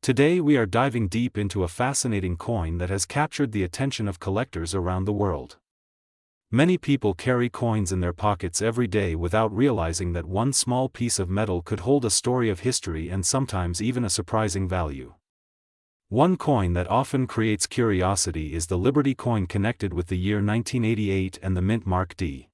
Today we are diving deep into a fascinating coin that has captured the attention of collectors around the world. Many people carry coins in their pockets every day without realizing that one small piece of metal could hold a story of history and sometimes even a surprising value. One coin that often creates curiosity is the Liberty coin, connected with the year 1988 and the mint mark D.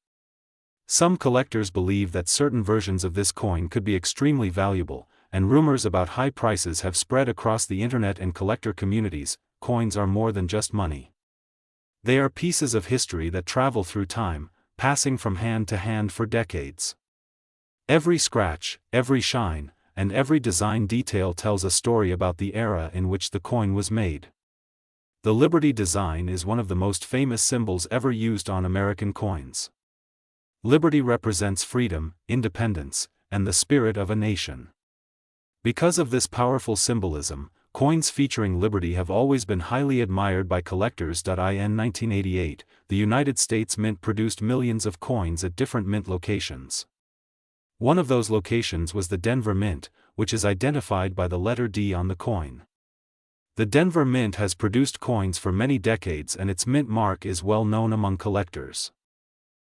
Some collectors believe that certain versions of this coin could be extremely valuable, and rumors about high prices have spread across the internet and collector communities. Coins are more than just money. They are pieces of history that travel through time, passing from hand to hand for decades. Every scratch, every shine, and every design detail tells a story about the era in which the coin was made. The Liberty design is one of the most famous symbols ever used on American coins. Liberty represents freedom, independence, and the spirit of a nation. Because of this powerful symbolism, coins featuring Liberty have always been highly admired by collectors. In 1988, the United States Mint produced millions of coins at different mint locations. One of those locations was the Denver Mint, which is identified by the letter D on the coin. The Denver Mint has produced coins for many decades, and its mint mark is well known among collectors.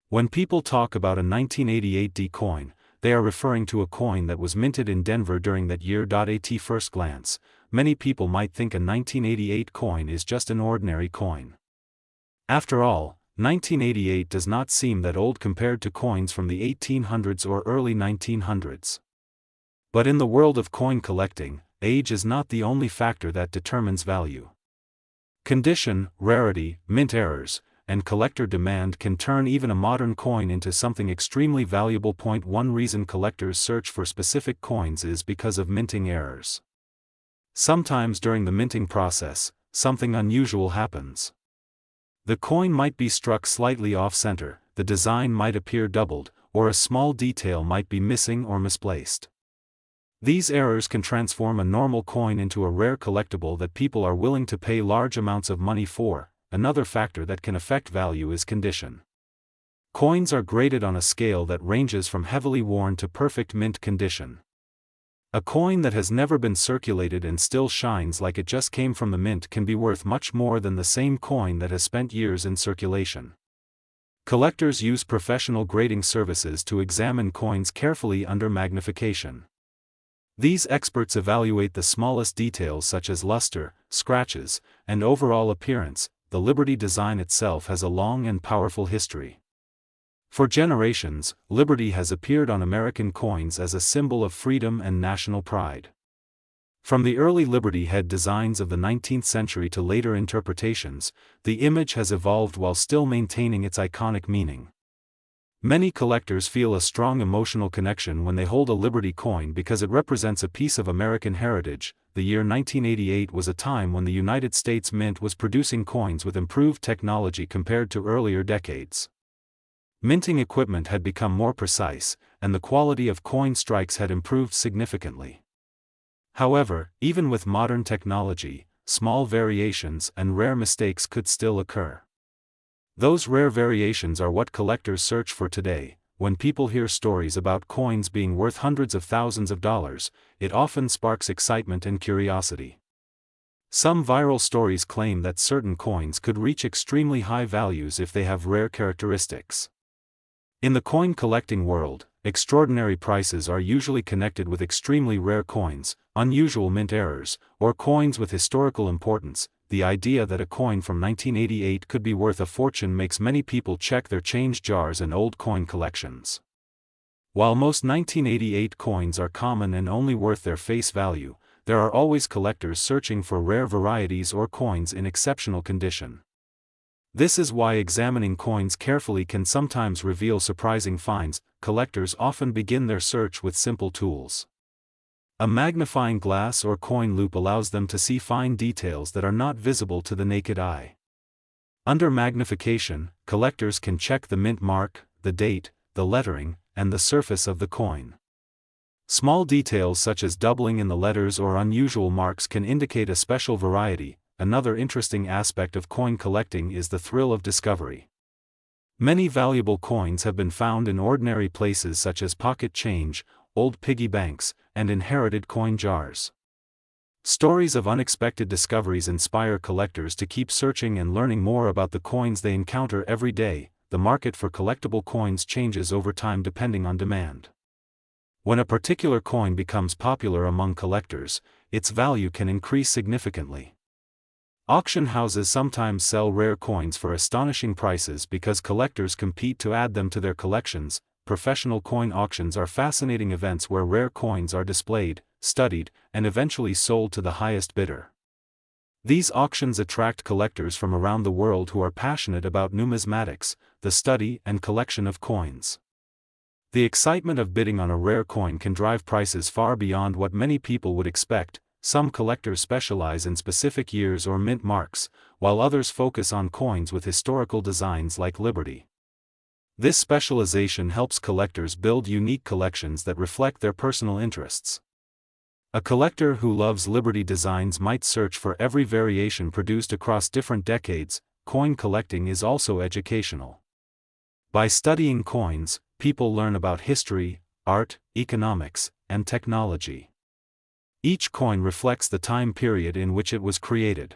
When people talk about a 1988 D coin, they are referring to a coin that was minted in Denver during that year. At first glance, many people might think a 1988 coin is just an ordinary coin. After all, 1988 does not seem that old compared to coins from the 1800s or early 1900s. But in the world of coin collecting, age is not the only factor that determines value. Condition, rarity, mint errors, and collector demand can turn even a modern coin into something extremely valuable. One reason collectors search for specific coins is because of minting errors. Sometimes during the minting process, something unusual happens. The coin might be struck slightly off-center, the design might appear doubled, or a small detail might be missing or misplaced. These errors can transform a normal coin into a rare collectible that people are willing to pay large amounts of money for. Another factor that can affect value is condition. Coins are graded on a scale that ranges from heavily worn to perfect mint condition. A coin that has never been circulated and still shines like it just came from the mint can be worth much more than the same coin that has spent years in circulation. Collectors use professional grading services to examine coins carefully under magnification. These experts evaluate the smallest details such as luster, scratches, and overall appearance. The Liberty design itself has a long and powerful history. For generations, Liberty has appeared on American coins as a symbol of freedom and national pride. From the early Liberty head designs of the 19th century to later interpretations, the image has evolved while still maintaining its iconic meaning. Many collectors feel a strong emotional connection when they hold a Liberty coin because it represents a piece of American heritage. The year 1988 was a time when the United States Mint was producing coins with improved technology compared to earlier decades. Minting equipment had become more precise, and the quality of coin strikes had improved significantly. However, even with modern technology, small variations and rare mistakes could still occur. Those rare variations are what collectors search for today. When people hear stories about coins being worth hundreds of thousands of dollars, it often sparks excitement and curiosity. Some viral stories claim that certain coins could reach extremely high values if they have rare characteristics. In the coin collecting world, extraordinary prices are usually connected with extremely rare coins, unusual mint errors, or coins with historical importance. The idea that a coin from 1988 could be worth a fortune makes many people check their change jars and old coin collections. While most 1988 coins are common and only worth their face value, there are always collectors searching for rare varieties or coins in exceptional condition. This is why examining coins carefully can sometimes reveal surprising finds. Collectors often begin their search with simple tools. A magnifying glass or coin loupe allows them to see fine details that are not visible to the naked eye. Under magnification, collectors can check the mint mark, the date, the lettering, and the surface of the coin. Small details such as doubling in the letters or unusual marks can indicate a special variety. Another interesting aspect of coin collecting is the thrill of discovery. Many valuable coins have been found in ordinary places such as pocket change, old piggy banks, and inherited coin jars. Stories of unexpected discoveries inspire collectors to keep searching and learning more about the coins they encounter every day. The market for collectible coins changes over time depending on demand. When a particular coin becomes popular among collectors, its value can increase significantly. Auction houses sometimes sell rare coins for astonishing prices because collectors compete to add them to their collections. Professional coin auctions are fascinating events where rare coins are displayed, studied, and eventually sold to the highest bidder. These auctions attract collectors from around the world who are passionate about numismatics, the study and collection of coins. The excitement of bidding on a rare coin can drive prices far beyond what many people would expect. Some collectors specialize in specific years or mint marks, while others focus on coins with historical designs like Liberty. This specialization helps collectors build unique collections that reflect their personal interests. A collector who loves Liberty designs might search for every variation produced across different decades. Coin collecting is also educational. By studying coins, people learn about history, art, economics, and technology. Each coin reflects the time period in which it was created.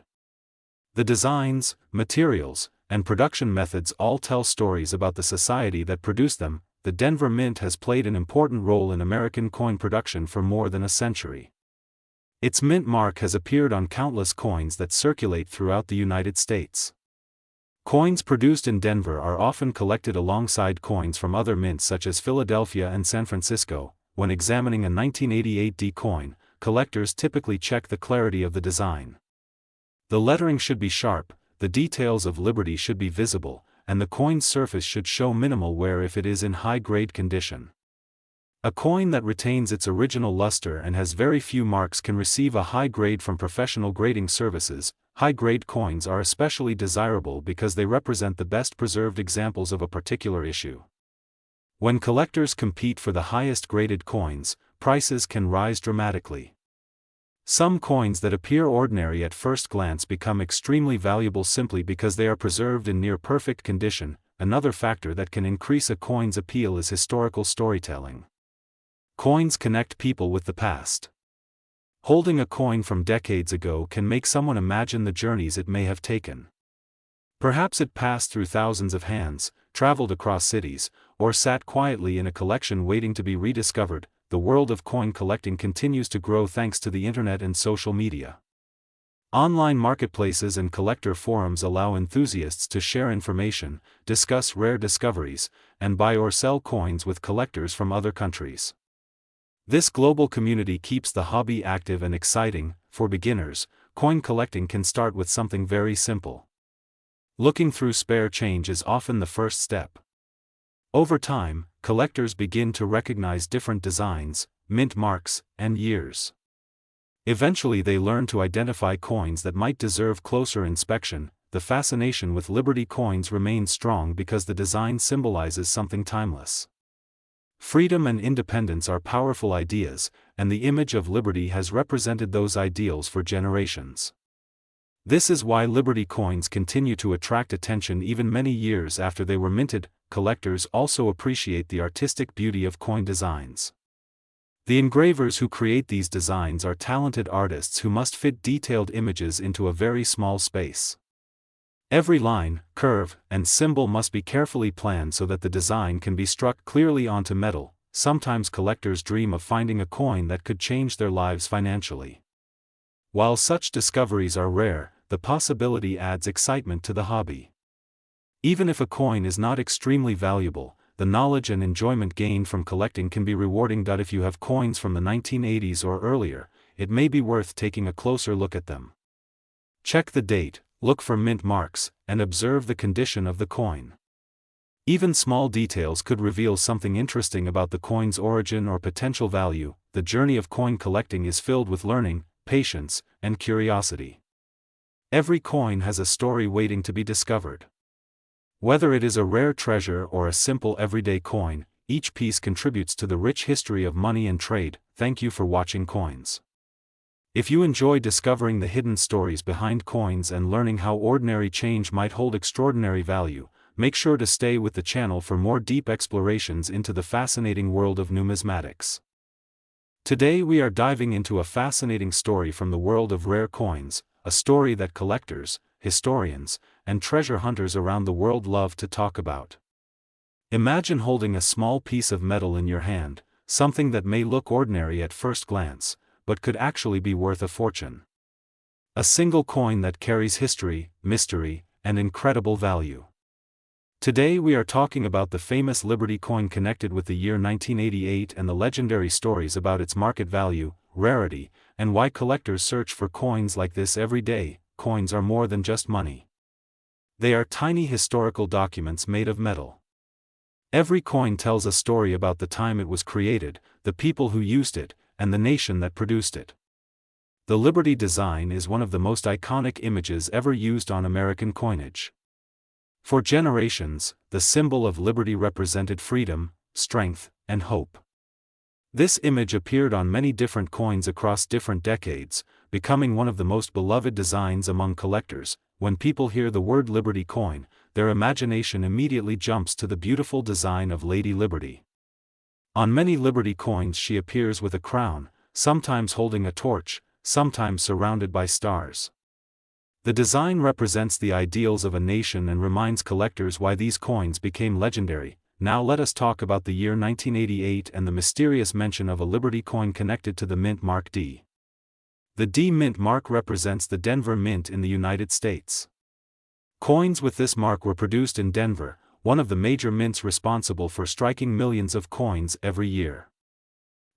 The designs, materials, and production methods all tell stories about the society that produced them. The Denver Mint has played an important role in American coin production for more than a century. Its mint mark has appeared on countless coins that circulate throughout the United States. Coins produced in Denver are often collected alongside coins from other mints such as Philadelphia and San Francisco. When examining a 1988 D coin, collectors typically check the clarity of the design. The lettering should be sharp, the details of Liberty should be visible, and the coin's surface should show minimal wear if it is in high-grade condition. A coin that retains its original luster and has very few marks can receive a high grade from professional grading services. High-grade coins are especially desirable because they represent the best preserved examples of a particular issue. When collectors compete for the highest graded coins, prices can rise dramatically. Some coins that appear ordinary at first glance become extremely valuable simply because they are preserved in near-perfect condition. Another factor that can increase a coin's appeal is historical storytelling. Coins connect people with the past. Holding a coin from decades ago can make someone imagine the journeys it may have taken. Perhaps it passed through thousands of hands, traveled across cities, or sat quietly in a collection waiting to be rediscovered. The world of coin collecting continues to grow thanks to the internet and social media. Online marketplaces and collector forums allow enthusiasts to share information, discuss rare discoveries, and buy or sell coins with collectors from other countries. This global community keeps the hobby active and exciting. For beginners, coin collecting can start with something very simple. Looking through spare change is often the first step. Over time, collectors begin to recognize different designs, mint marks, and years. Eventually they learn to identify coins that might deserve closer inspection. The fascination with Liberty coins remains strong because the design symbolizes something timeless. Freedom and independence are powerful ideas, and the image of Liberty has represented those ideals for generations. This is why Liberty coins continue to attract attention even many years after they were minted. Collectors also appreciate the artistic beauty of coin designs. The engravers who create these designs are talented artists who must fit detailed images into a very small space. Every line, curve, and symbol must be carefully planned so that the design can be struck clearly onto metal. Sometimes collectors dream of finding a coin that could change their lives financially. While such discoveries are rare, the possibility adds excitement to the hobby. Even if a coin is not extremely valuable, the knowledge and enjoyment gained from collecting can be rewarding. If you have coins from the 1980s or earlier, it may be worth taking a closer look at them. Check the date, look for mint marks, and observe the condition of the coin. Even small details could reveal something interesting about the coin's origin or potential value. The journey of coin collecting is filled with learning, patience, and curiosity. Every coin has a story waiting to be discovered. Whether it is a rare treasure or a simple everyday coin, each piece contributes to the rich history of money and trade. Thank you for watching Coins. If you enjoy discovering the hidden stories behind coins and learning how ordinary change might hold extraordinary value, make sure to stay with the channel for more deep explorations into the fascinating world of numismatics. Today we are diving into a fascinating story from the world of rare coins, a story that collectors, historians, and treasure hunters around the world love to talk about. Imagine holding a small piece of metal in your hand, something that may look ordinary at first glance, but could actually be worth a fortune. A single coin that carries history, mystery, and incredible value. Today we are talking about the famous Liberty coin connected with the year 1988 and the legendary stories about its market value, rarity, and why collectors search for coins like this every day. Coins are more than just money. They are tiny historical documents made of metal. Every coin tells a story about the time it was created, the people who used it, and the nation that produced it. The Liberty design is one of the most iconic images ever used on American coinage. For generations, the symbol of liberty represented freedom, strength, and hope. This image appeared on many different coins across different decades, becoming one of the most beloved designs among collectors. When people hear the word Liberty coin, their imagination immediately jumps to the beautiful design of Lady Liberty. On many Liberty coins she appears with a crown, sometimes holding a torch, sometimes surrounded by stars. The design represents the ideals of a nation and reminds collectors why these coins became legendary. Now let us talk about the year 1988 and the mysterious mention of a Liberty coin connected to the mint mark D. The D mint mark represents the Denver Mint in the United States. Coins with this mark were produced in Denver, one of the major mints responsible for striking millions of coins every year.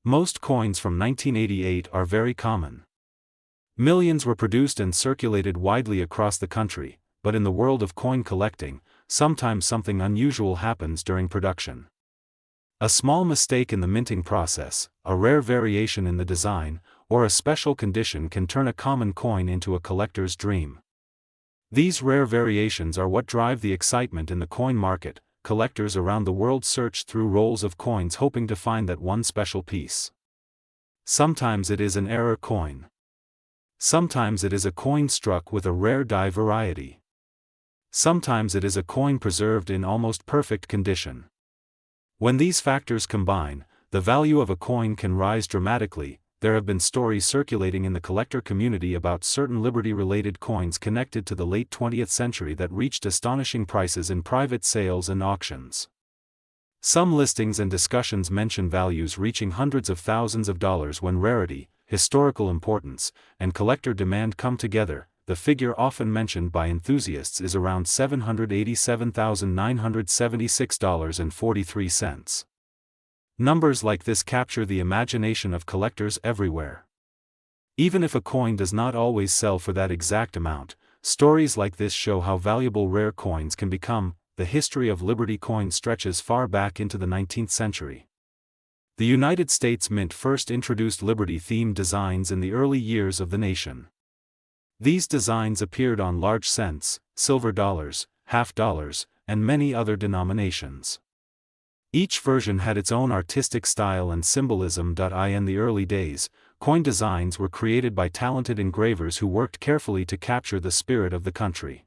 Most coins from 1988 are very common. Millions were produced and circulated widely across the country, but in the world of coin collecting, sometimes something unusual happens during production. A small mistake in the minting process, a rare variation in the design, or a special condition can turn a common coin into a collector's dream. These rare variations are what drive the excitement in the coin market. Collectors around the world search through rolls of coins hoping to find that one special piece. Sometimes it is an error coin. Sometimes it is a coin struck with a rare die variety. Sometimes it is a coin preserved in almost perfect condition. When these factors combine, the value of a coin can rise dramatically. There have been stories circulating in the collector community about certain Liberty-related coins connected to the late 20th century that reached astonishing prices in private sales and auctions. Some listings and discussions mention values reaching hundreds of thousands of dollars when rarity, historical importance, and collector demand come together. The figure often mentioned by enthusiasts is around $787,976.43. Numbers like this capture the imagination of collectors everywhere. Even if a coin does not always sell for that exact amount, stories like this show how valuable rare coins can become. The history of Liberty coin stretches far back into the 19th century. The United States Mint first introduced Liberty-themed designs in the early years of the nation. These designs appeared on large cents, silver dollars, half dollars, and many other denominations. Each version had its own artistic style and symbolism. In the early days, coin designs were created by talented engravers who worked carefully to capture the spirit of the country.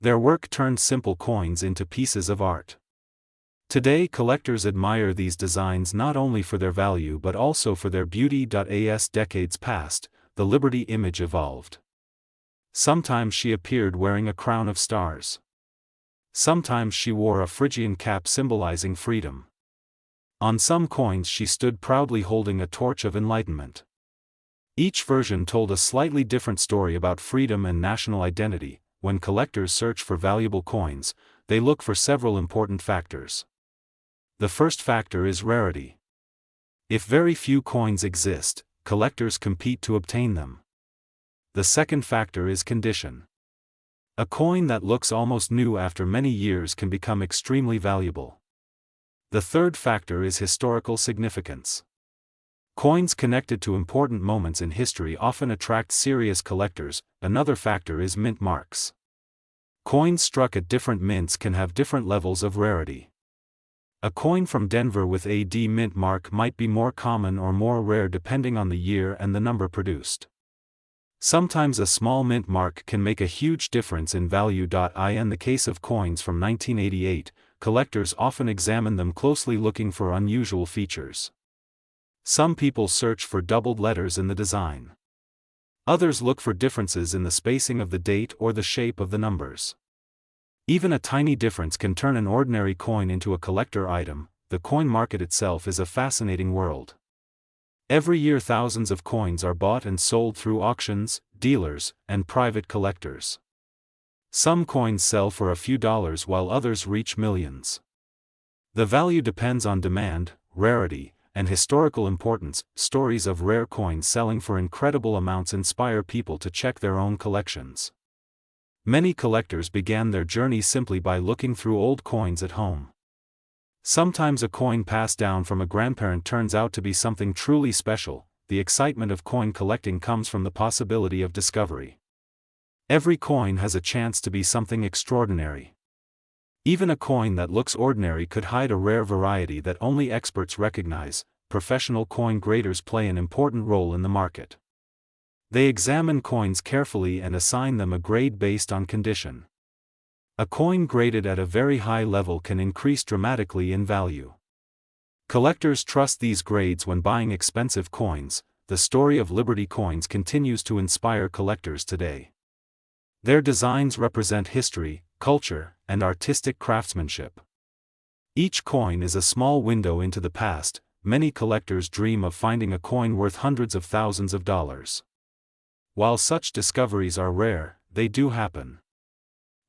Their work turned simple coins into pieces of art. Today collectors admire these designs not only for their value but also for their beauty. As decades passed, the Liberty image evolved. Sometimes she appeared wearing a crown of stars. Sometimes she wore a Phrygian cap symbolizing freedom. On some coins she stood proudly holding a torch of enlightenment. Each version told a slightly different story about freedom and national identity. When collectors search for valuable coins, they look for several important factors. The first factor is rarity. If very few coins exist, collectors compete to obtain them. The second factor is condition. A coin that looks almost new after many years can become extremely valuable. The third factor is historical significance. Coins connected to important moments in history often attract serious collectors. Another factor is mint marks. Coins struck at different mints can have different levels of rarity. A coin from Denver with a D mint mark might be more common or more rare depending on the year and the number produced. Sometimes a small mint mark can make a huge difference in value. In the case of coins from 1988, collectors often examine them closely looking for unusual features. Some people search for doubled letters in the design. Others look for differences in the spacing of the date or the shape of the numbers. Even a tiny difference can turn an ordinary coin into a collector item. The coin market itself is a fascinating world. Every year thousands of coins are bought and sold through auctions, dealers, and private collectors. Some coins sell for a few dollars while others reach millions. The value depends on demand, rarity, and historical importance. Stories of rare coins selling for incredible amounts inspire people to check their own collections. Many collectors began their journey simply by looking through old coins at home. Sometimes a coin passed down from a grandparent turns out to be something truly special. The excitement of coin collecting comes from the possibility of discovery. Every coin has a chance to be something extraordinary. Even a coin that looks ordinary could hide a rare variety that only experts recognize. Professional coin graders play an important role in the market. They examine coins carefully and assign them a grade based on condition. A coin graded at a very high level can increase dramatically in value. Collectors trust these grades when buying expensive coins. The story of Liberty coins continues to inspire collectors today. Their designs represent history, culture, and artistic craftsmanship. Each coin is a small window into the past. Many collectors dream of finding a coin worth hundreds of thousands of dollars. While such discoveries are rare, they do happen.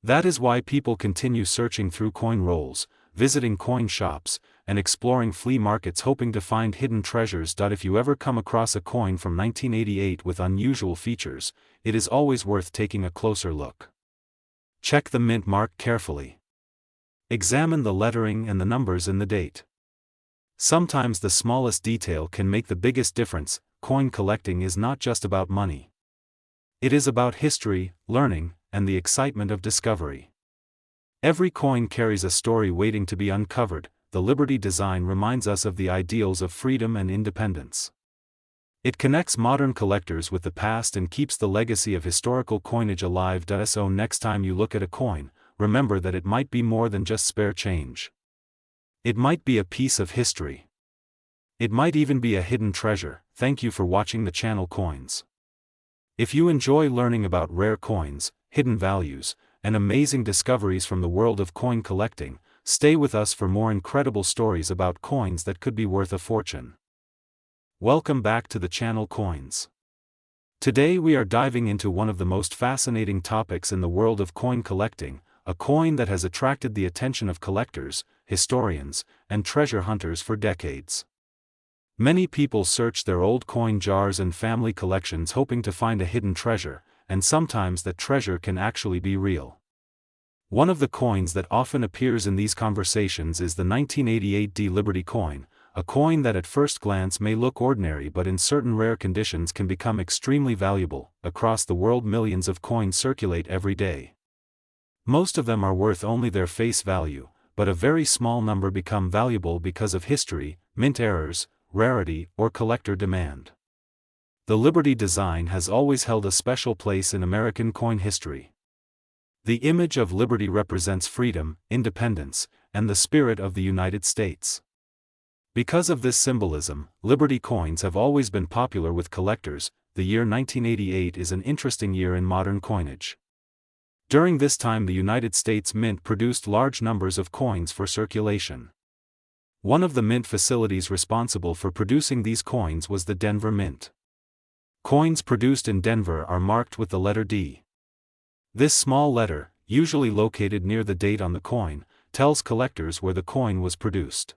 That is why people continue searching through coin rolls, visiting coin shops, and exploring flea markets hoping to find hidden treasures. If you ever come across a coin from 1988 with unusual features, it is always worth taking a closer look. Check the mint mark carefully. Examine the lettering and the numbers in the date. Sometimes the smallest detail can make the biggest difference. Coin collecting is not just about money. It is about history, learning, and the excitement of discovery. Every coin carries a story waiting to be uncovered. The Liberty design reminds us of the ideals of freedom and independence. It connects modern collectors with the past and keeps the legacy of historical coinage alive. So next time you look at a coin, remember that it might be more than just spare change. It might be a piece of history. It might even be a hidden treasure. Thank you for watching the channel Coins. If you enjoy learning about rare coins, hidden values, and amazing discoveries from the world of coin collecting, stay with us for more incredible stories about coins that could be worth a fortune. Welcome back to the channel Coins. Today we are diving into one of the most fascinating topics in the world of coin collecting, a coin that has attracted the attention of collectors, historians, and treasure hunters for decades. Many people search their old coin jars and family collections hoping to find a hidden treasure, and sometimes that treasure can actually be real. One of the coins that often appears in these conversations is the 1988 Liberty coin, a coin that at first glance may look ordinary but in certain rare conditions can become extremely valuable. Across the world millions of coins circulate every day. Most of them are worth only their face value, but a very small number become valuable because of history, mint errors, rarity, or collector demand. The Liberty design has always held a special place in American coin history. The image of Liberty represents freedom, independence, and the spirit of the United States. Because of this symbolism, Liberty coins have always been popular with collectors. The year 1988 is an interesting year in modern coinage. During this time the United States Mint produced large numbers of coins for circulation. One of the mint facilities responsible for producing these coins was the Denver Mint. Coins produced in Denver are marked with the letter D. This small letter, usually located near the date on the coin, tells collectors where the coin was produced.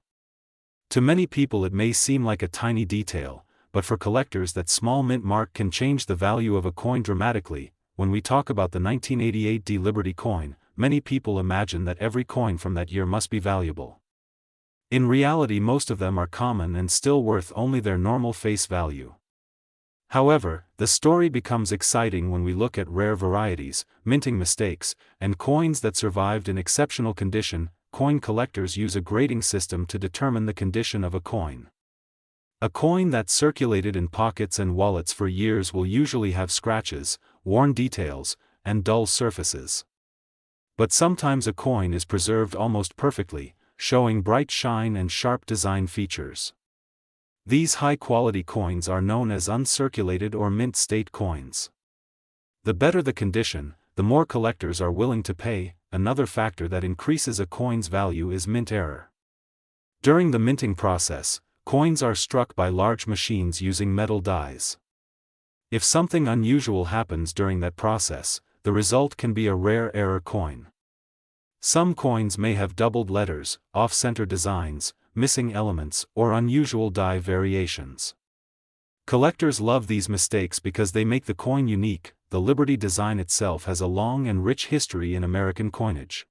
To many people it may seem like a tiny detail, but for collectors that small mint mark can change the value of a coin dramatically. When we talk about the 1988 Liberty coin, many people imagine that every coin from that year must be valuable. In reality most of them are common and still worth only their normal face value. However, the story becomes exciting when we look at rare varieties, minting mistakes, and coins that survived in exceptional condition. Coin collectors use a grading system to determine the condition of a coin. A coin that circulated in pockets and wallets for years will usually have scratches, worn details, and dull surfaces. But sometimes a coin is preserved almost perfectly, showing bright shine and sharp design features. These high-quality coins are known as uncirculated or mint-state coins. The better the condition, the more collectors are willing to pay. Another factor that increases a coin's value is mint error. During the minting process, coins are struck by large machines using metal dies. If something unusual happens during that process, the result can be a rare error coin. Some coins may have doubled letters, off-center designs, missing elements, or unusual die variations. Collectors love these mistakes because they make the coin unique. The Liberty design itself has a long and rich history in American coinage.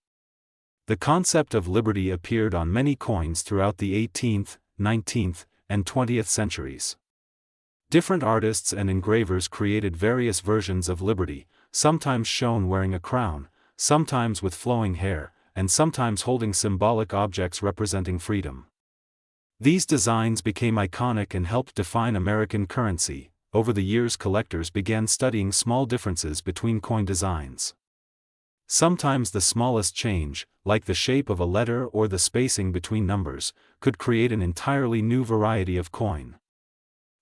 The concept of liberty appeared on many coins throughout the 18th, 19th, and 20th centuries. Different artists and engravers created various versions of liberty, sometimes shown wearing a crown, sometimes with flowing hair, and sometimes holding symbolic objects representing freedom. These designs became iconic and helped define American currency. Over the years, collectors began studying small differences between coin designs. Sometimes the smallest change, like the shape of a letter or the spacing between numbers, could create an entirely new variety of coin.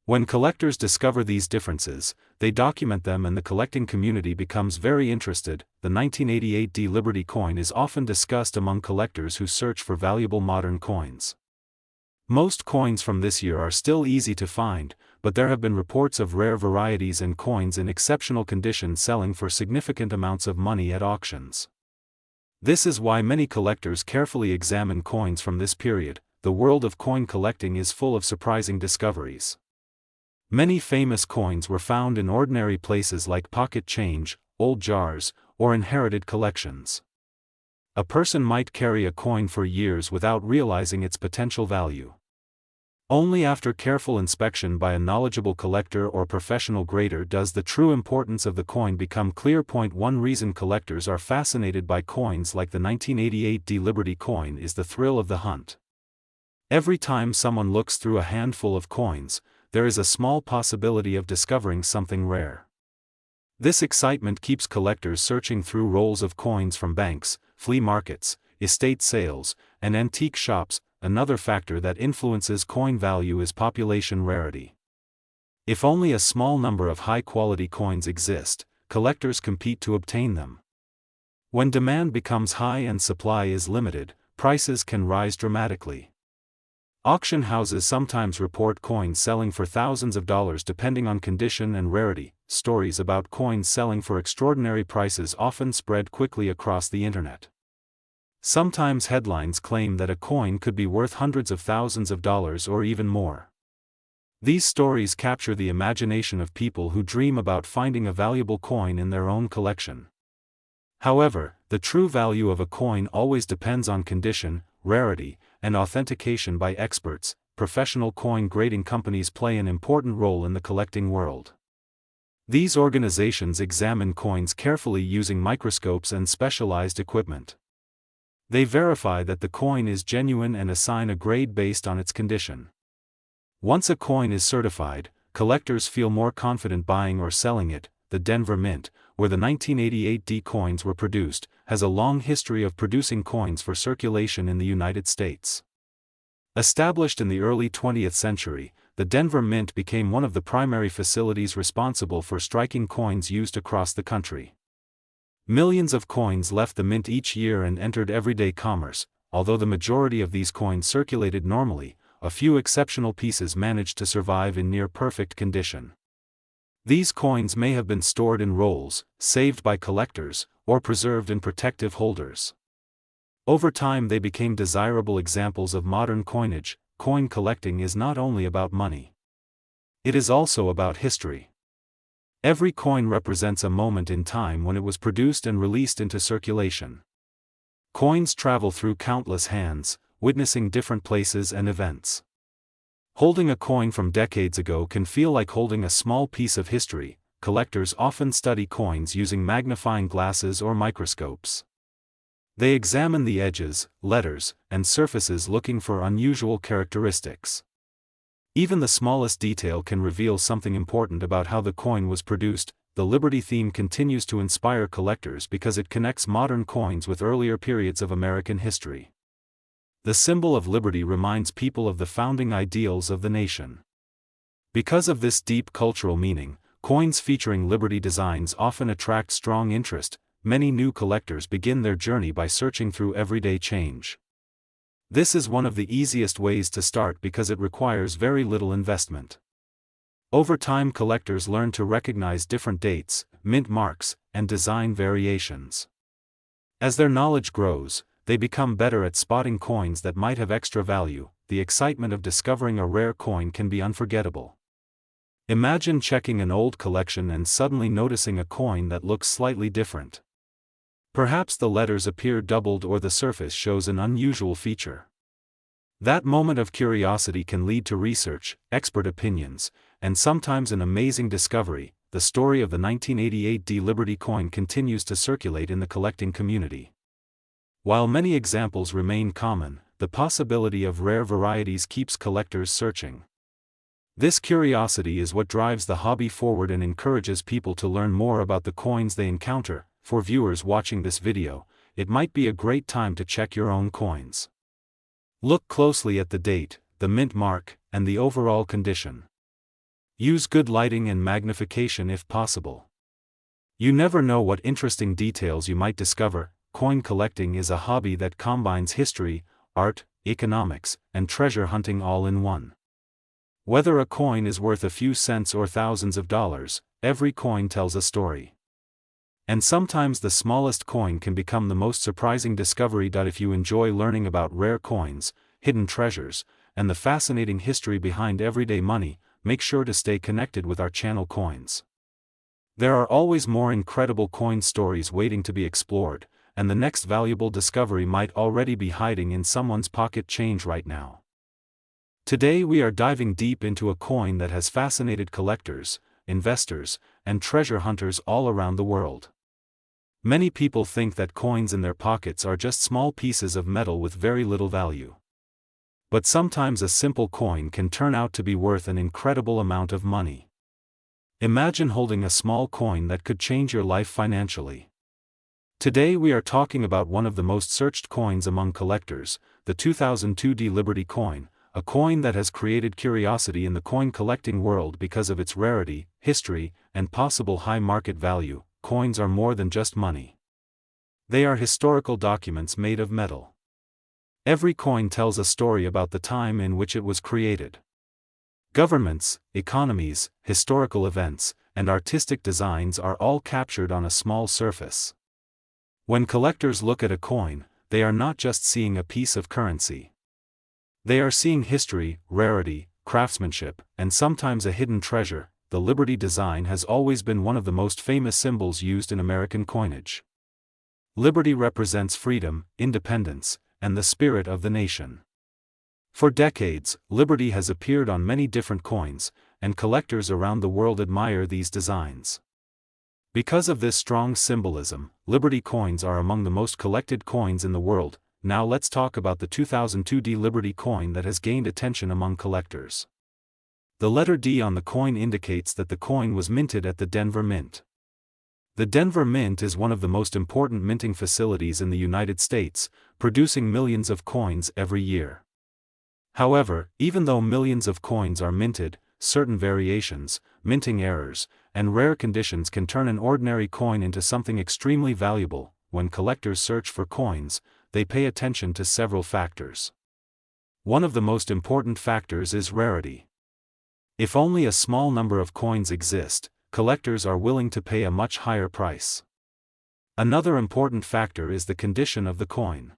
When collectors discover these differences, they document them and the collecting community becomes very interested. The 1988 Liberty coin is often discussed among collectors who search for valuable modern coins. Most coins from this year are still easy to find, but there have been reports of rare varieties and coins in exceptional condition selling for significant amounts of money at auctions. This is why many collectors carefully examine coins from this period. The world of coin collecting is full of surprising discoveries. Many famous coins were found in ordinary places like pocket change, old jars, or inherited collections. A person might carry a coin for years without realizing its potential value. Only after careful inspection by a knowledgeable collector or professional grader does the true importance of the coin become clear. One reason collectors are fascinated by coins like the 1988 Liberty coin is the thrill of the hunt. Every time someone looks through a handful of coins, there is a small possibility of discovering something rare. This excitement keeps collectors searching through rolls of coins from banks, flea markets, estate sales, and antique shops. Another factor that influences coin value is population rarity. If only a small number of high-quality coins exist, collectors compete to obtain them. When demand becomes high and supply is limited, prices can rise dramatically. Auction houses sometimes report coins selling for thousands of dollars depending on condition and rarity. Stories about coins selling for extraordinary prices often spread quickly across the internet. Sometimes headlines claim that a coin could be worth hundreds of thousands of dollars or even more. These stories capture the imagination of people who dream about finding a valuable coin in their own collection. However, the true value of a coin always depends on condition, rarity, and authentication by experts. Professional coin grading companies play an important role in the collecting world. These organizations examine coins carefully using microscopes and specialized equipment. They verify that the coin is genuine and assign a grade based on its condition. Once a coin is certified, collectors feel more confident buying or selling it. The Denver Mint, where the 1988 coins were produced, has a long history of producing coins for circulation in the United States. Established in the early 20th century, the Denver Mint became one of the primary facilities responsible for striking coins used across the country. Millions of coins left the mint each year and entered everyday commerce. Although the majority of these coins circulated normally, a few exceptional pieces managed to survive in near-perfect condition. These coins may have been stored in rolls, saved by collectors, or preserved in protective holders. Over time they became desirable examples of modern coinage. Coin collecting is not only about money. It is also about history. Every coin represents a moment in time when it was produced and released into circulation. Coins travel through countless hands, witnessing different places and events. Holding a coin from decades ago can feel like holding a small piece of history. Collectors often study coins using magnifying glasses or microscopes. They examine the edges, letters, and surfaces looking for unusual characteristics. Even the smallest detail can reveal something important about how the coin was produced. The Liberty theme continues to inspire collectors because it connects modern coins with earlier periods of American history. The symbol of liberty reminds people of the founding ideals of the nation. Because of this deep cultural meaning, coins featuring liberty designs often attract strong interest. Many new collectors begin their journey by searching through everyday change. This is one of the easiest ways to start because it requires very little investment. Over time, collectors learn to recognize different dates, mint marks, and design variations. As their knowledge grows, they become better at spotting coins that might have extra value. The excitement of discovering a rare coin can be unforgettable. Imagine checking an old collection and suddenly noticing a coin that looks slightly different. Perhaps the letters appear doubled or the surface shows an unusual feature. That moment of curiosity can lead to research, expert opinions, and sometimes an amazing discovery. The story of the 1988 D Liberty coin continues to circulate in the collecting community. While many examples remain common, the possibility of rare varieties keeps collectors searching. This curiosity is what drives the hobby forward and encourages people to learn more about the coins they encounter. For viewers watching this video, it might be a great time to check your own coins. Look closely at the date, the mint mark, and the overall condition. Use good lighting and magnification if possible. You never know what interesting details you might discover. Coin collecting is a hobby that combines history, art, economics, and treasure hunting all in one. Whether a coin is worth a few cents or thousands of dollars, every coin tells a story. And sometimes the smallest coin can become the most surprising discovery. If you enjoy learning about rare coins, hidden treasures, and the fascinating history behind everyday money, make sure to stay connected with our channel Coins. There are always more incredible coin stories waiting to be explored, and the next valuable discovery might already be hiding in someone's pocket change right now. Today we are diving deep into a coin that has fascinated collectors, investors, and treasure hunters all around the world. Many people think that coins in their pockets are just small pieces of metal with very little value. But sometimes a simple coin can turn out to be worth an incredible amount of money. Imagine holding a small coin that could change your life financially. Today we are talking about one of the most searched coins among collectors, the 2002 D Liberty coin, a coin that has created curiosity in the coin collecting world because of its rarity, history, and possible high market value. Coins are more than just money. They are historical documents made of metal. Every coin tells a story about the time in which it was created. Governments, economies, historical events, and artistic designs are all captured on a small surface. When collectors look at a coin, they are not just seeing a piece of currency. They are seeing history, rarity, craftsmanship, and sometimes a hidden treasure. The Liberty design has always been one of the most famous symbols used in American coinage. Liberty represents freedom, independence, and the spirit of the nation. For decades, liberty has appeared on many different coins, and collectors around the world admire these designs. Because of this strong symbolism, Liberty coins are among the most collected coins in the world. Now let's talk about the 2002 D Liberty coin that has gained attention among collectors. The letter D on the coin indicates that the coin was minted at the Denver Mint. The Denver Mint is one of the most important minting facilities in the United States, producing millions of coins every year. However, even though millions of coins are minted, certain variations, minting errors, and rare conditions can turn an ordinary coin into something extremely valuable. When collectors search for coins, they pay attention to several factors. One of the most important factors is rarity. If only a small number of coins exist, collectors are willing to pay a much higher price. Another important factor is the condition of the coin.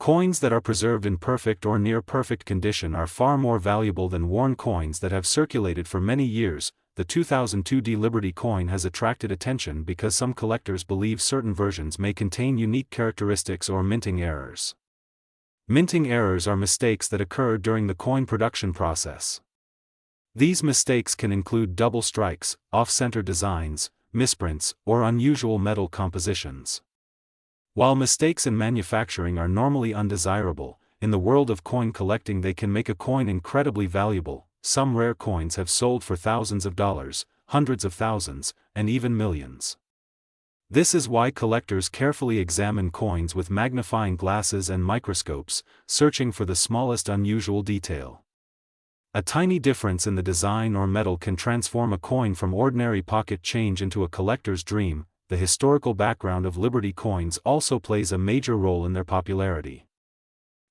Coins that are preserved in perfect or near perfect condition are far more valuable than worn coins that have circulated for many years. The 2002 D Liberty coin has attracted attention because some collectors believe certain versions may contain unique characteristics or minting errors. Minting errors are mistakes that occur during the coin production process. These mistakes can include double strikes, off-center designs, misprints, or unusual metal compositions. While mistakes in manufacturing are normally undesirable, in the world of coin collecting they can make a coin incredibly valuable. Some rare coins have sold for thousands of dollars, hundreds of thousands, and even millions. This is why collectors carefully examine coins with magnifying glasses and microscopes, searching for the smallest unusual detail. A tiny difference in the design or metal can transform a coin from ordinary pocket change into a collector's dream. The historical background of Liberty coins also plays a major role in their popularity.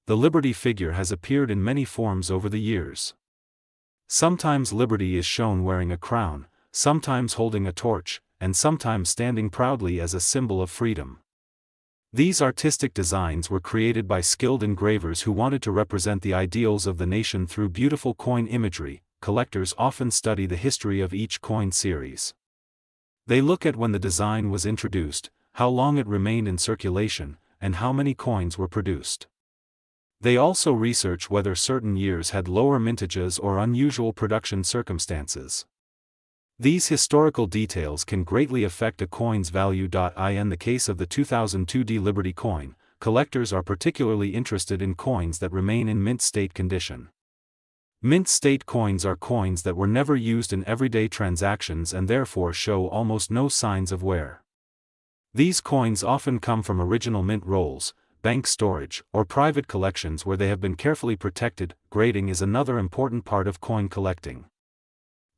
The Liberty figure has appeared in many forms over the years. Sometimes Liberty is shown wearing a crown, sometimes holding a torch, and sometimes standing proudly as a symbol of freedom. These artistic designs were created by skilled engravers who wanted to represent the ideals of the nation through beautiful coin imagery. Collectors often study the history of each coin series. They look at when the design was introduced, how long it remained in circulation, and how many coins were produced. They also research whether certain years had lower mintages or unusual production circumstances. These historical details can greatly affect a coin's value. In the case of the 2002 Liberty coin, collectors are particularly interested in coins that remain in mint state condition. Mint state coins are coins that were never used in everyday transactions and therefore show almost no signs of wear. These coins often come from original mint rolls, bank storage, or private collections where they have been carefully protected. Grading is another important part of coin collecting.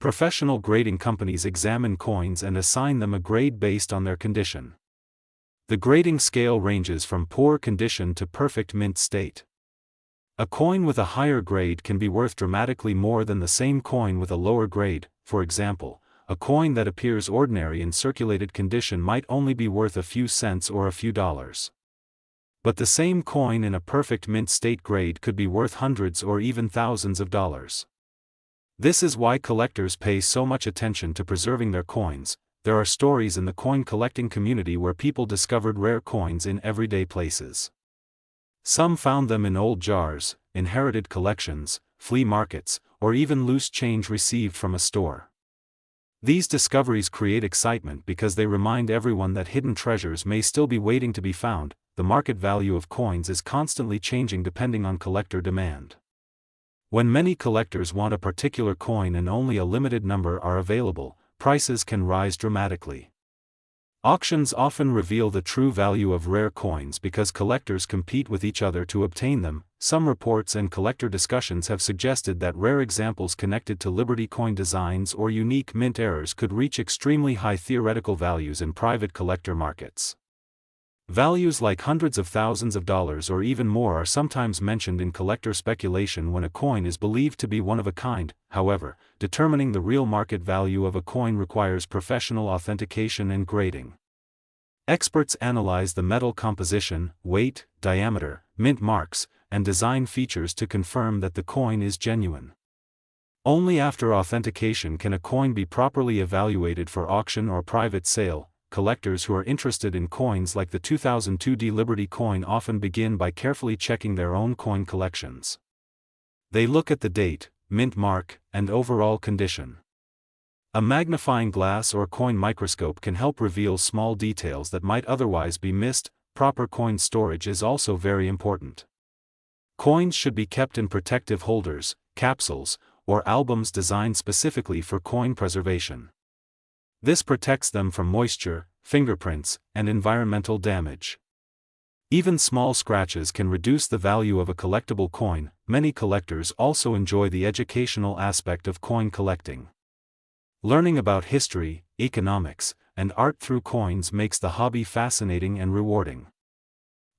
Professional grading companies examine coins and assign them a grade based on their condition. The grading scale ranges from poor condition to perfect mint state. A coin with a higher grade can be worth dramatically more than the same coin with a lower grade. For example, a coin that appears ordinary in circulated condition might only be worth a few cents or a few dollars. But the same coin in a perfect mint state grade could be worth hundreds or even thousands of dollars. This is why collectors pay so much attention to preserving their coins. There are stories in the coin collecting community where people discovered rare coins in everyday places. Some found them in old jars, inherited collections, flea markets, or even loose change received from a store. These discoveries create excitement because they remind everyone that hidden treasures may still be waiting to be found. The market value of coins is constantly changing depending on collector demand. When many collectors want a particular coin and only a limited number are available, prices can rise dramatically. Auctions often reveal the true value of rare coins because collectors compete with each other to obtain them. Some reports and collector discussions have suggested that rare examples connected to Liberty coin designs or unique mint errors could reach extremely high theoretical values in private collector markets. Values like hundreds of thousands of dollars or even more are sometimes mentioned in collector speculation when a coin is believed to be one of a kind. However, determining the real market value of a coin requires professional authentication and grading. Experts analyze the metal composition, weight, diameter, mint marks, and design features to confirm that the coin is genuine. Only after authentication can a coin be properly evaluated for auction or private sale. Collectors who are interested in coins like the 2002 Liberty coin often begin by carefully checking their own coin collections. They look at the date, mint mark, and overall condition. A magnifying glass or coin microscope can help reveal small details that might otherwise be missed. Proper coin storage is also very important. Coins should be kept in protective holders, capsules, or albums designed specifically for coin preservation. This protects them from moisture, fingerprints, and environmental damage. Even small scratches can reduce the value of a collectible coin. Many collectors also enjoy the educational aspect of coin collecting. Learning about history, economics, and art through coins makes the hobby fascinating and rewarding.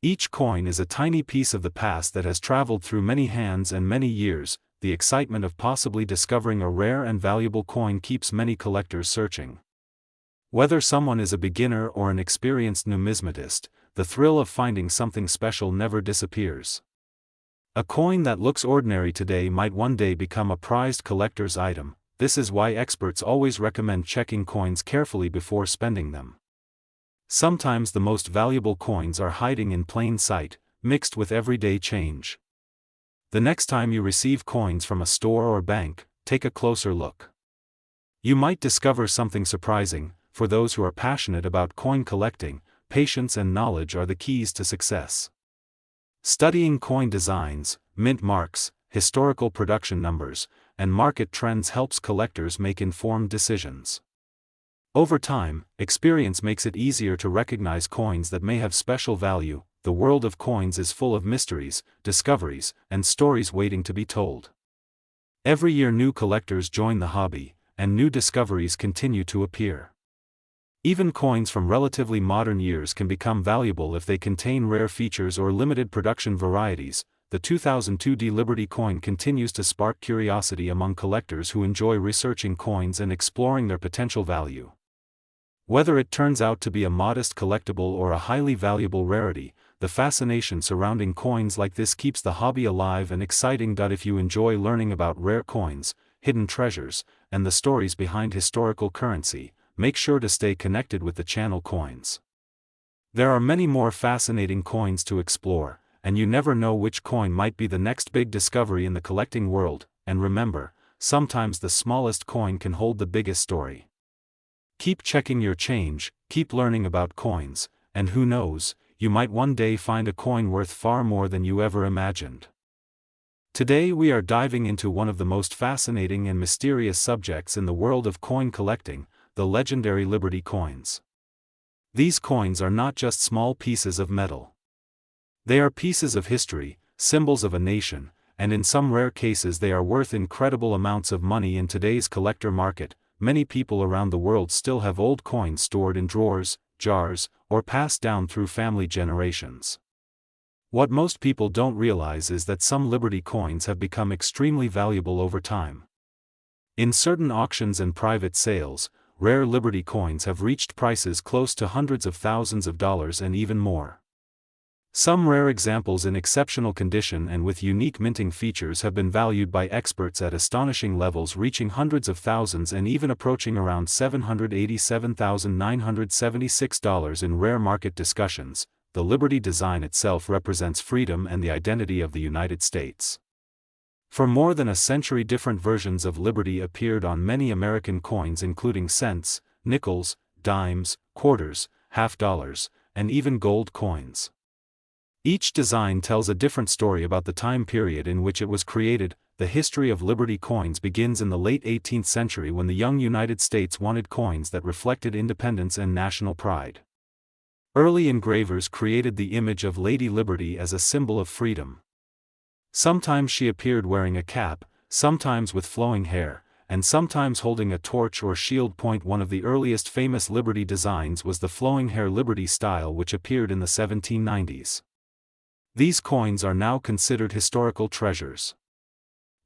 Each coin is a tiny piece of the past that has traveled through many hands and many years. The excitement of possibly discovering a rare and valuable coin keeps many collectors searching. Whether someone is a beginner or an experienced numismatist, the thrill of finding something special never disappears. A coin that looks ordinary today might one day become a prized collector's item. This is why experts always recommend checking coins carefully before spending them. Sometimes the most valuable coins are hiding in plain sight, mixed with everyday change. The next time you receive coins from a store or bank, take a closer look. You might discover something surprising. For those who are passionate about coin collecting, patience and knowledge are the keys to success. Studying coin designs, mint marks, historical production numbers, and market trends helps collectors make informed decisions. Over time, experience makes it easier to recognize coins that may have special value. The world of coins is full of mysteries, discoveries, and stories waiting to be told. Every year new collectors join the hobby, and new discoveries continue to appear. Even coins from relatively modern years can become valuable if they contain rare features or limited production varieties. The 2002 Liberty coin continues to spark curiosity among collectors who enjoy researching coins and exploring their potential value. Whether it turns out to be a modest collectible or a highly valuable rarity, the fascination surrounding coins like this keeps the hobby alive and exciting. If you enjoy learning about rare coins, hidden treasures, and the stories behind historical currency, make sure to stay connected with the channel Coins. There are many more fascinating coins to explore, and you never know which coin might be the next big discovery in the collecting world. And remember, sometimes the smallest coin can hold the biggest story. Keep checking your change, keep learning about coins, and who knows, you might one day find a coin worth far more than you ever imagined. Today we are diving into one of the most fascinating and mysterious subjects in the world of coin collecting, the legendary Liberty coins. These coins are not just small pieces of metal. They are pieces of history, symbols of a nation, and in some rare cases they are worth incredible amounts of money in today's collector market. Many people around the world still have old coins stored in drawers, jars, or passed down through family generations. What most people don't realize is that some Liberty coins have become extremely valuable over time. In certain auctions and private sales, rare Liberty coins have reached prices close to hundreds of thousands of dollars and even more. Some rare examples in exceptional condition and with unique minting features have been valued by experts at astonishing levels, reaching hundreds of thousands and even approaching around $787,976 in rare market discussions. The Liberty design itself represents freedom and the identity of the United States. For more than a century, different versions of Liberty appeared on many American coins, including cents, nickels, dimes, quarters, half dollars, and even gold coins. Each design tells a different story about the time period in which it was created. The history of Liberty coins begins in the late 18th century when the young United States wanted coins that reflected independence and national pride. Early engravers created the image of Lady Liberty as a symbol of freedom. Sometimes she appeared wearing a cap, sometimes with flowing hair, and sometimes holding a torch or shield. One of the earliest famous Liberty designs was the flowing hair Liberty style, which appeared in the 1790s. These coins are now considered historical treasures.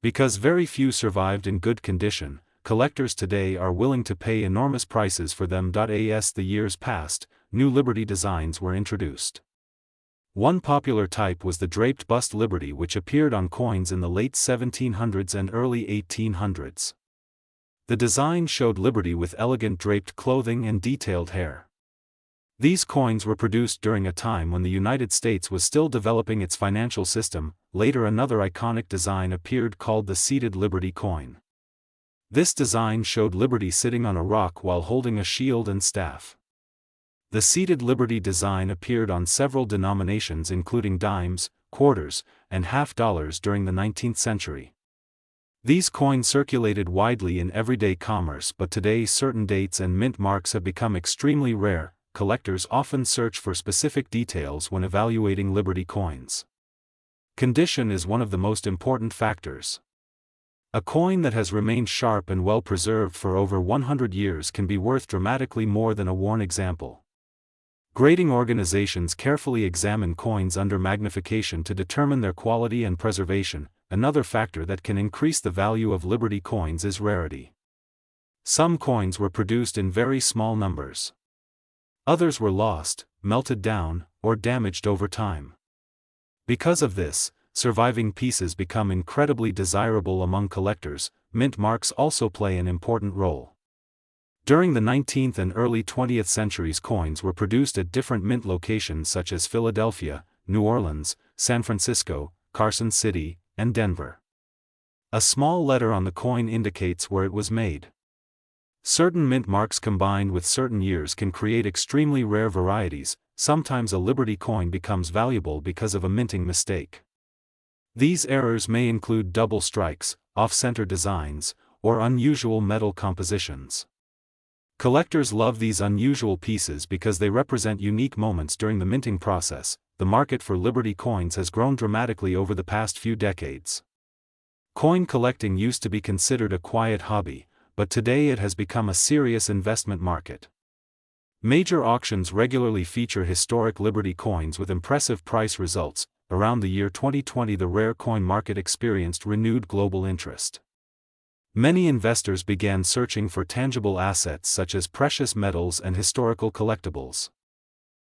Because very few survived in good condition, collectors today are willing to pay enormous prices for them. As the years passed, new Liberty designs were introduced. One popular type was the draped bust Liberty, which appeared on coins in the late 1700s and early 1800s. The design showed Liberty with elegant draped clothing and detailed hair. These coins were produced during a time when the United States was still developing its financial system. Later, another iconic design appeared called the seated Liberty coin. This design showed Liberty sitting on a rock while holding a shield and staff. The seated Liberty design appeared on several denominations, including dimes, quarters, and half dollars during the 19th century. These coins circulated widely in everyday commerce, but today certain dates and mint marks have become extremely rare. Collectors often search for specific details when evaluating Liberty coins. Condition is one of the most important factors. A coin that has remained sharp and well preserved for over 100 years can be worth dramatically more than a worn example. Grading organizations carefully examine coins under magnification to determine their quality and preservation. Another factor that can increase the value of Liberty coins is rarity. Some coins were produced in very small numbers. Others were lost, melted down, or damaged over time. Because of this, surviving pieces become incredibly desirable among collectors. Mint marks also play an important role. During the 19th and early 20th centuries, coins were produced at different mint locations such as Philadelphia, New Orleans, San Francisco, Carson City, and Denver. A small letter on the coin indicates where it was made. Certain mint marks combined with certain years can create extremely rare varieties. Sometimes a Liberty coin becomes valuable because of a minting mistake. These errors may include double strikes, off-center designs, or unusual metal compositions. Collectors love these unusual pieces because they represent unique moments during the minting process. The market for Liberty coins has grown dramatically over the past few decades. Coin collecting used to be considered a quiet hobby, but today it has become a serious investment market. Major auctions regularly feature historic Liberty coins with impressive price results. Around the year 2020, the rare coin market experienced renewed global interest. Many investors began searching for tangible assets such as precious metals and historical collectibles.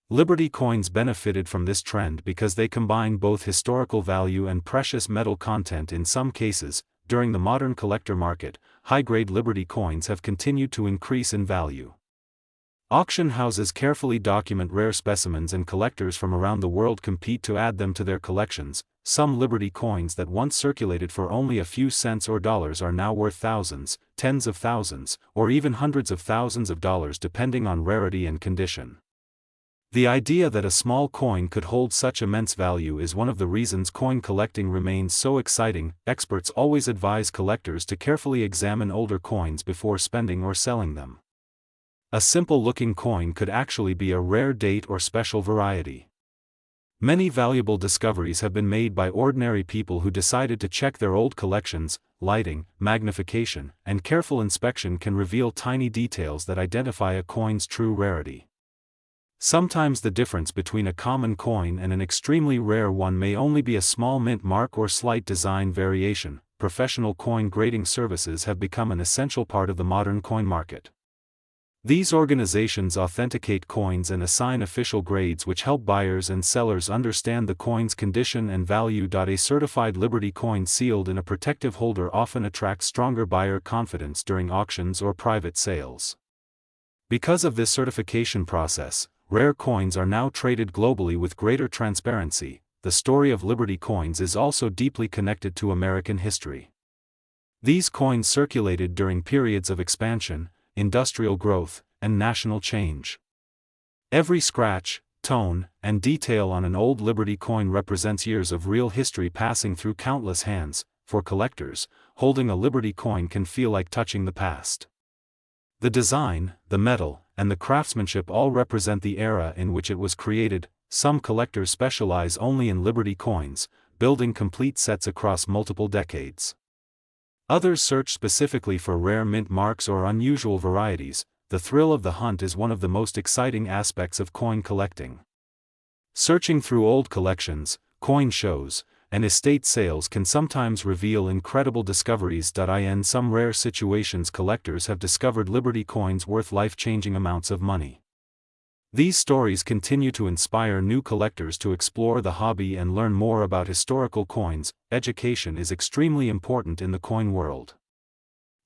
Liberty coins benefited from this trend because they combine both historical value and precious metal content in some cases. During the modern collector market, high-grade Liberty coins have continued to increase in value. Auction houses carefully document rare specimens and collectors from around the world compete to add them to their collections. Some Liberty coins that once circulated for only a few cents or dollars are now worth thousands, tens of thousands, or even hundreds of thousands of dollars depending on rarity and condition. The idea that a small coin could hold such immense value is one of the reasons coin collecting remains so exciting. Experts always advise collectors to carefully examine older coins before spending or selling them. A simple-looking coin could actually be a rare date or special variety. Many valuable discoveries have been made by ordinary people who decided to check their old collections. Lighting, magnification, and careful inspection can reveal tiny details that identify a coin's true rarity. Sometimes the difference between a common coin and an extremely rare one may only be a small mint mark or slight design variation. Professional coin grading services have become an essential part of the modern coin market. These organizations authenticate coins and assign official grades which help buyers and sellers understand the coin's condition and value. A certified Liberty coin sealed in a protective holder often attracts stronger buyer confidence during auctions or private sales. Because of this certification process, rare coins are now traded globally with greater transparency. The story of Liberty coins is also deeply connected to American history. These coins circulated during periods of expansion, industrial growth, and national change. Every scratch, tone, and detail on an old Liberty coin represents years of real history passing through countless hands. For collectors, holding a Liberty coin can feel like touching the past. The design, the metal, and the craftsmanship all represent the era in which it was created. Some collectors specialize only in Liberty coins, building complete sets across multiple decades. Others search specifically for rare mint marks or unusual varieties. The thrill of the hunt is one of the most exciting aspects of coin collecting. Searching through old collections, coin shows, and estate sales can sometimes reveal incredible discoveries. In some rare situations, collectors have discovered Liberty coins worth life-changing amounts of money. These stories continue to inspire new collectors to explore the hobby and learn more about historical coins. Education is extremely important in the coin world.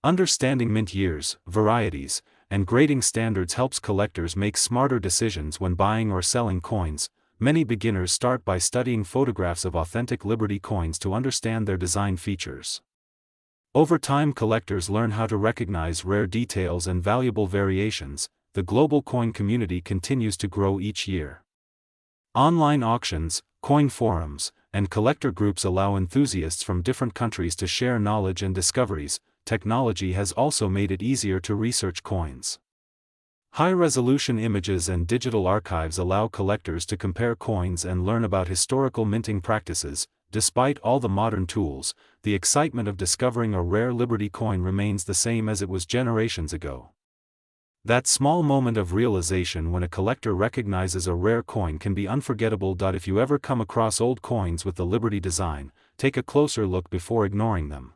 Understanding mint years, varieties, and grading standards helps collectors make smarter decisions when buying or selling coins. Many beginners start by studying photographs of authentic Liberty coins to understand their design features. Over time, collectors learn how to recognize rare details and valuable variations. The global coin community continues to grow each year. Online auctions, coin forums, and collector groups allow enthusiasts from different countries to share knowledge and discoveries. Technology has also made it easier to research coins. High-resolution images and digital archives allow collectors to compare coins and learn about historical minting practices. Despite all the modern tools, the excitement of discovering a rare Liberty coin remains the same as it was generations ago. That small moment of realization when a collector recognizes a rare coin can be unforgettable. If you ever come across old coins with the Liberty design, take a closer look before ignoring them.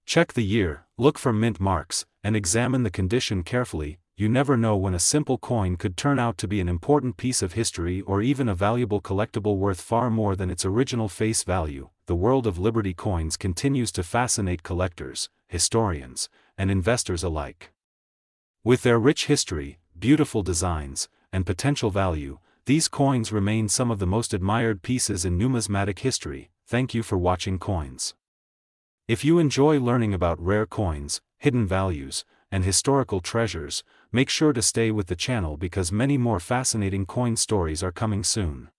Check the year, look for mint marks, and examine the condition carefully. You never know when a simple coin could turn out to be an important piece of history or even a valuable collectible worth far more than its original face value. The world of Liberty coins continues to fascinate collectors, historians, and investors alike. With their rich history, beautiful designs, and potential value, these coins remain some of the most admired pieces in numismatic history. Thank you for watching Coins. If you enjoy learning about rare coins, hidden values, and historical treasures, make sure to stay with the channel because many more fascinating coin stories are coming soon.